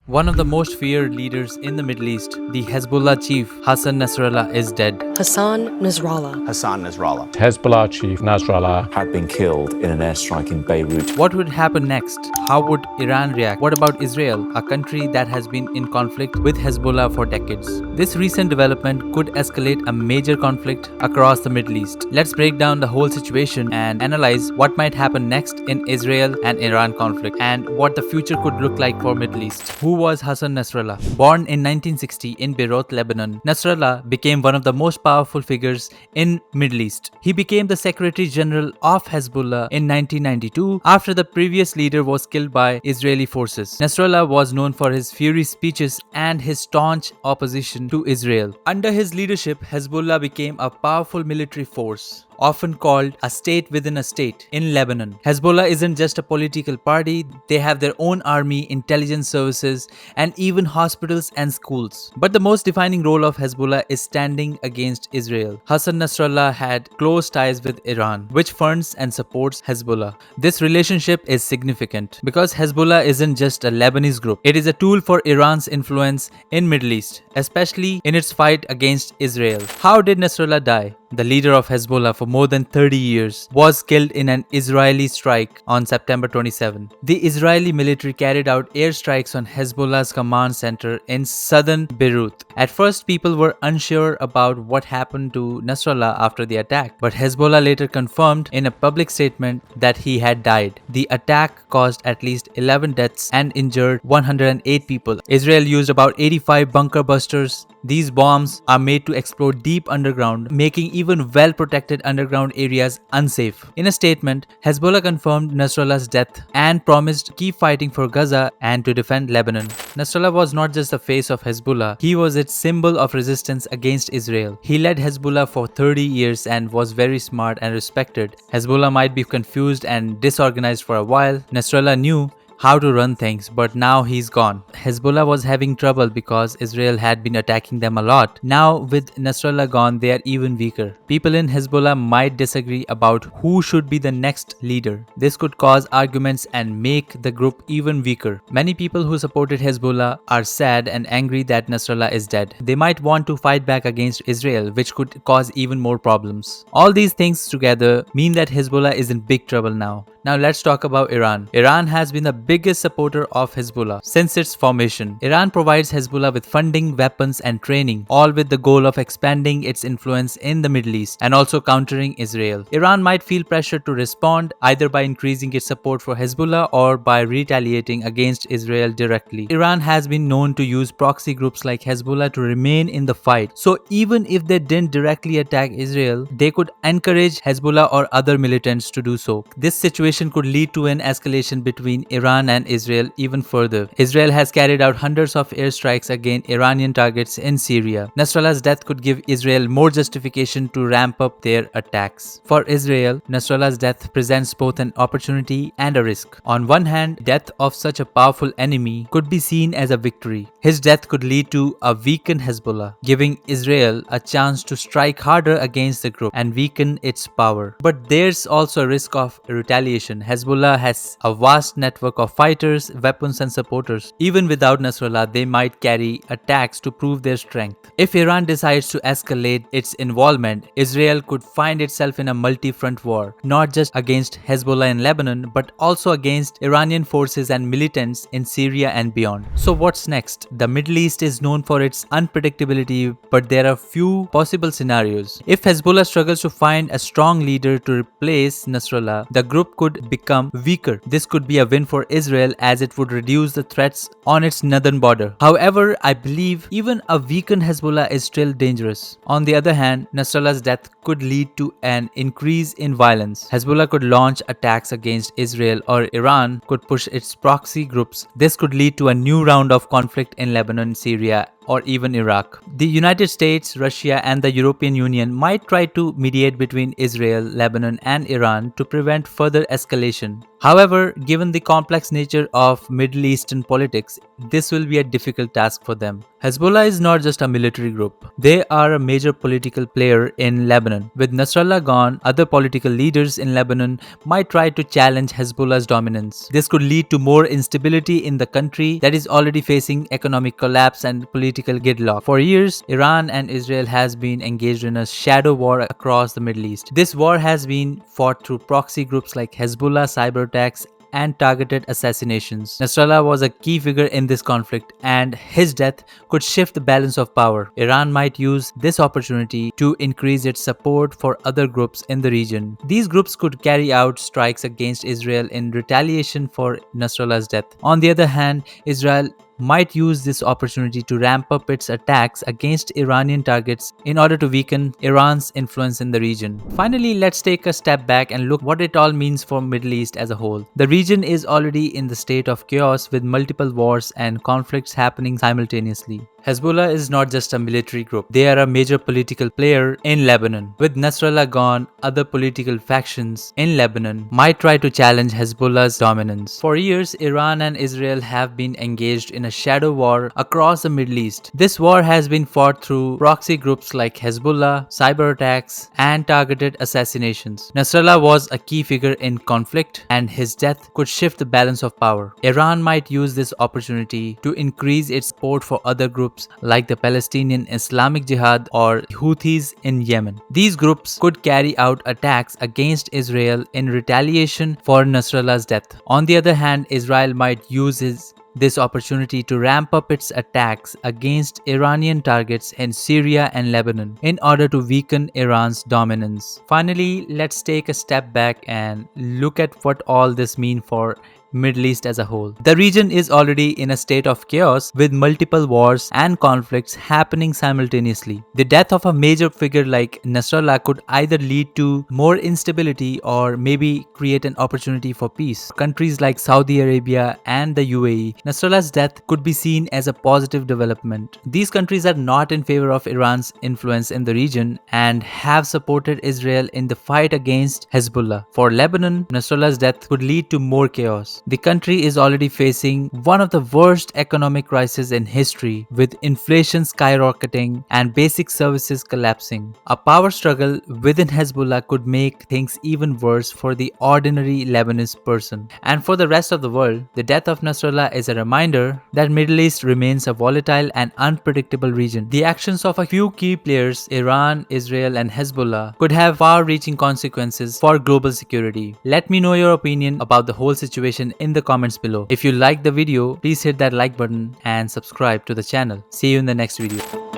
One of the most feared leaders in the Middle East, the Hezbollah chief Hassan Nasrallah, is dead. Hassan Nasrallah. Hassan Nasrallah Hezbollah chief Nasrallah had been killed in an airstrike in Beirut. What would happen next? How would Iran react? What about Israel, a country that has been in conflict with Hezbollah for decades? This recent development could escalate a major conflict across the Middle East. Let's break down the whole situation and analyze what might happen next in Israel and Iran conflict and what the future could look like for Middle East. Who was Hassan Nasrallah? Born in 1960 in Beirut, Lebanon, Nasrallah became one of the most powerful figures in Middle East. He became the Secretary-General of Hezbollah in 1992 after the previous leader was killed by Israeli forces. Nasrallah was known for his fiery speeches and his staunch opposition to Israel. Under his leadership, Hezbollah became a powerful military force, often called a state within a state, in Lebanon. Hezbollah isn't just a political party, they have their own army, intelligence services, and even hospitals and schools. But the most defining role of Hezbollah is standing against Israel. Hassan Nasrallah had close ties with Iran, which funds and supports Hezbollah. This relationship is significant because Hezbollah isn't just a Lebanese group, it is a tool for Iran's influence in Middle East, especially in its fight against Israel. How did Nasrallah die? The leader of Hezbollah for more than 30 years was killed in an Israeli strike on September 27. The Israeli military carried out airstrikes on Hezbollah's command center in southern Beirut. At first, people were unsure about what happened to Nasrallah after the attack, but Hezbollah later confirmed in a public statement that he had died. The attack caused at least 11 deaths and injured 108 people. Israel used about 85 bunker busters. These bombs are made to explode deep underground, making even well-protected underground areas unsafe. In a statement, Hezbollah confirmed Nasrallah's death and promised to keep fighting for Gaza and to defend Lebanon. Nasrallah was not just the face of Hezbollah, he was its symbol of resistance against Israel. He led Hezbollah for 30 years and was very smart and respected. Hezbollah might be confused and disorganized for a while. Nasrallah knew how to run things, but now he's gone. Hezbollah was having trouble because Israel had been attacking them a lot. Now with Nasrallah gone, they are even weaker. People in Hezbollah might disagree about who should be the next leader. This could cause arguments and make the group even weaker. Many people who supported Hezbollah are sad and angry that Nasrallah is dead. They might want to fight back against Israel, which could cause even more problems. All these things together mean that Hezbollah is in big trouble now. Now let's talk about Iran. Iran has been the biggest supporter of Hezbollah since its formation. Iran provides Hezbollah with funding, weapons, and training, all with the goal of expanding its influence in the Middle East and also countering Israel. Iran might feel pressure to respond either by increasing its support for Hezbollah or by retaliating against Israel directly. Iran has been known to use proxy groups like Hezbollah to remain in the fight. So even if they didn't directly attack Israel, they could encourage Hezbollah or other militants to do so. This situation could lead to an escalation between Iran and Israel even further. Israel has carried out hundreds of airstrikes against Iranian targets in Syria. Nasrallah's death could give Israel more justification to ramp up their attacks. For Israel, Nasrallah's death presents both an opportunity and a risk. On one hand, death of such a powerful enemy could be seen as a victory. His death could lead to a weakened Hezbollah, giving Israel a chance to strike harder against the group and weaken its power. But there's also a risk of retaliation. Hezbollah has a vast network of fighters, weapons, and supporters. Even without Nasrallah, they might carry attacks to prove their strength. If Iran decides to escalate its involvement, Israel could find itself in a multi-front war, not just against Hezbollah in Lebanon, but also against Iranian forces and militants in Syria and beyond. So what's next? The Middle East is known for its unpredictability, but there are few possible scenarios. If Hezbollah struggles to find a strong leader to replace Nasrallah, the group could become weaker. This could be a win for Israel as it would reduce the threats on its northern border. However, I believe even a weakened Hezbollah is still dangerous. On the other hand, Nasrallah's death could lead to an increase in violence. Hezbollah could launch attacks against Israel, or Iran could push its proxy groups. This could lead to a new round of conflict in Lebanon, Syria, or even Iraq. The United States, Russia, and the European Union might try to mediate between Israel, Lebanon, and Iran to prevent further escalation. However, given the complex nature of Middle Eastern politics, this will be a difficult task for them. Hezbollah is not just a military group. They are a major political player in Lebanon. With Nasrallah gone, other political leaders in Lebanon might try to challenge Hezbollah's dominance. This could lead to more instability in the country that is already facing economic collapse and political gridlock. For years, Iran and Israel has been engaged in a shadow war across the Middle East. This war has been fought through proxy groups like Hezbollah, cyber attacks, and targeted assassinations. Nasrallah was a key figure in this conflict, and his death could shift the balance of power. Iran might use this opportunity to increase its support for other groups in the region. These groups could carry out strikes against Israel in retaliation for Nasrallah's death. On the other hand, Israel might use this opportunity to ramp up its attacks against Iranian targets in order to weaken Iran's influence in the region. Finally, let's take a step back and look what it all means for Middle East as a whole. The region is already in the state of chaos with multiple wars and conflicts happening simultaneously. Hezbollah is not just a military group, they are a major political player in Lebanon. With Nasrallah gone, other political factions in Lebanon might try to challenge Hezbollah's dominance. For years, Iran and Israel have been engaged in a shadow war across the Middle East. This war has been fought through proxy groups like Hezbollah, cyber attacks, and targeted assassinations. Nasrallah was a key figure in conflict, and his death could shift the balance of power. Iran might use this opportunity to increase its support for other groups like the Palestinian Islamic Jihad or Houthis in Yemen. These groups could carry out attacks against Israel in retaliation for Nasrallah's death. On the other hand, Israel might use this opportunity to ramp up its attacks against Iranian targets in Syria and Lebanon in order to weaken Iran's dominance. Finally, let's take a step back and look at what all this means for Middle East as a whole. The region is already in a state of chaos with multiple wars and conflicts happening simultaneously. The death of a major figure like Nasrallah could either lead to more instability or maybe create an opportunity for peace. Countries like Saudi Arabia and the UAE, Nasrallah's death could be seen as a positive development. These countries are not in favor of Iran's influence in the region and have supported Israel in the fight against Hezbollah. For Lebanon, Nasrallah's death could lead to more chaos. The country is already facing one of the worst economic crises in history, with inflation skyrocketing and basic services collapsing. A power struggle within Hezbollah could make things even worse for the ordinary Lebanese person. And for the rest of the world, the death of Nasrallah is a reminder that Middle East remains a volatile and unpredictable region. The actions of a few key players, Iran, Israel, and Hezbollah, could have far-reaching consequences for global security. Let me know your opinion about the whole situation in the comments below. If you liked the video, please hit that like button and subscribe to the channel. See you in the next video.